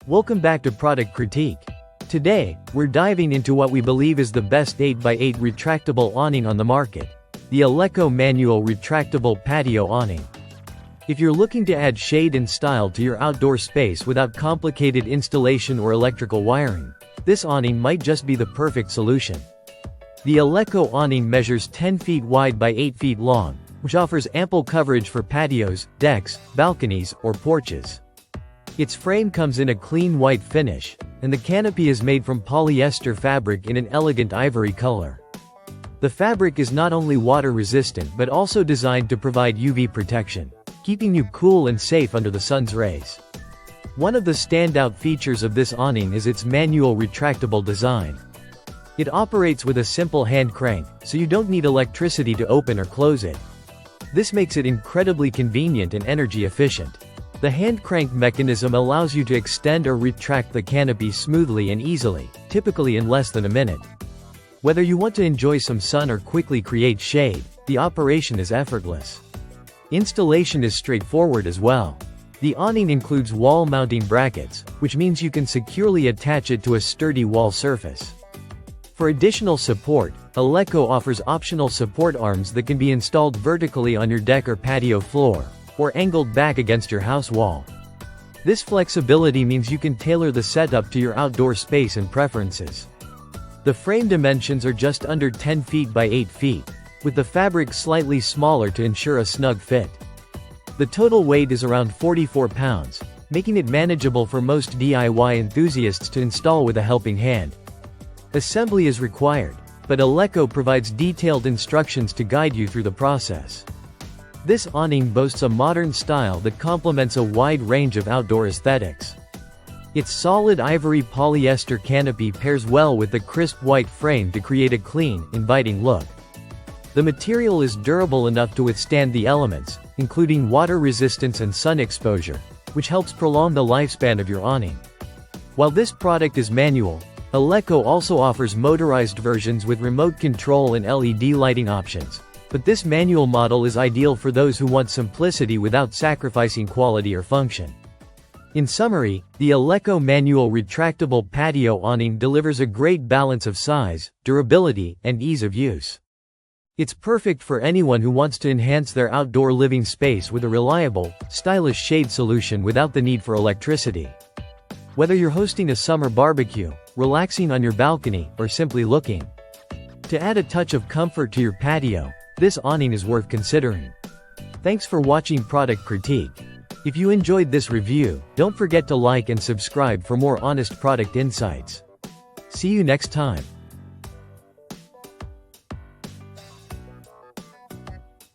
Welcome back to Product Critique. Today, we're diving into what we believe is the best 8x8 retractable awning on the market, the ALEKO manual retractable patio awning. If you're looking to add shade and style to your outdoor space without complicated installation or electrical wiring, this awning might just be the perfect solution. The ALEKO awning measures 10 feet wide by 8 feet long, which offers ample coverage for patios, decks, balconies, or porches. Its frame comes in a clean white finish, and the canopy is made from polyester fabric in an elegant ivory color. The fabric is not only water-resistant but also designed to provide UV protection, keeping you cool and safe under the sun's rays. One of the standout features of this awning is its manual retractable design. It operates with a simple hand crank, so you don't need electricity to open or close it. This makes it incredibly convenient and energy efficient. The hand crank mechanism allows you to extend or retract the canopy smoothly and easily, typically in less than a minute. Whether you want to enjoy some sun or quickly create shade, the operation is effortless. Installation is straightforward as well. The awning includes wall mounting brackets, which means you can securely attach it to a sturdy wall surface. For additional support, ALEKO offers optional support arms that can be installed vertically on your deck or patio floor, or angled back against your house wall. This flexibility means you can tailor the setup to your outdoor space and preferences. The frame dimensions are just under 10 feet by 8 feet, with the fabric slightly smaller to ensure a snug fit. The total weight is around 44 pounds, making it manageable for most DIY enthusiasts to install with a helping hand. Assembly is required, but ALEKO provides detailed instructions to guide you through the process. This awning boasts a modern style that complements a wide range of outdoor aesthetics. Its solid ivory polyester canopy pairs well with the crisp white frame to create a clean, inviting look. The material is durable enough to withstand the elements, including water resistance and sun exposure, which helps prolong the lifespan of your awning. While this product is manual, ALEKO also offers motorized versions with remote control and LED lighting options. But this manual model is ideal for those who want simplicity without sacrificing quality or function. In summary, the ALEKO manual retractable patio awning delivers a great balance of size, durability, and ease of use. It's perfect for anyone who wants to enhance their outdoor living space with a reliable, stylish shade solution without the need for electricity. Whether you're hosting a summer barbecue, relaxing on your balcony, or simply looking to add a touch of comfort to your patio, this awning is worth considering. Thanks for watching Product Critique. If you enjoyed this review, don't forget to like and subscribe for more honest product insights. See you next time.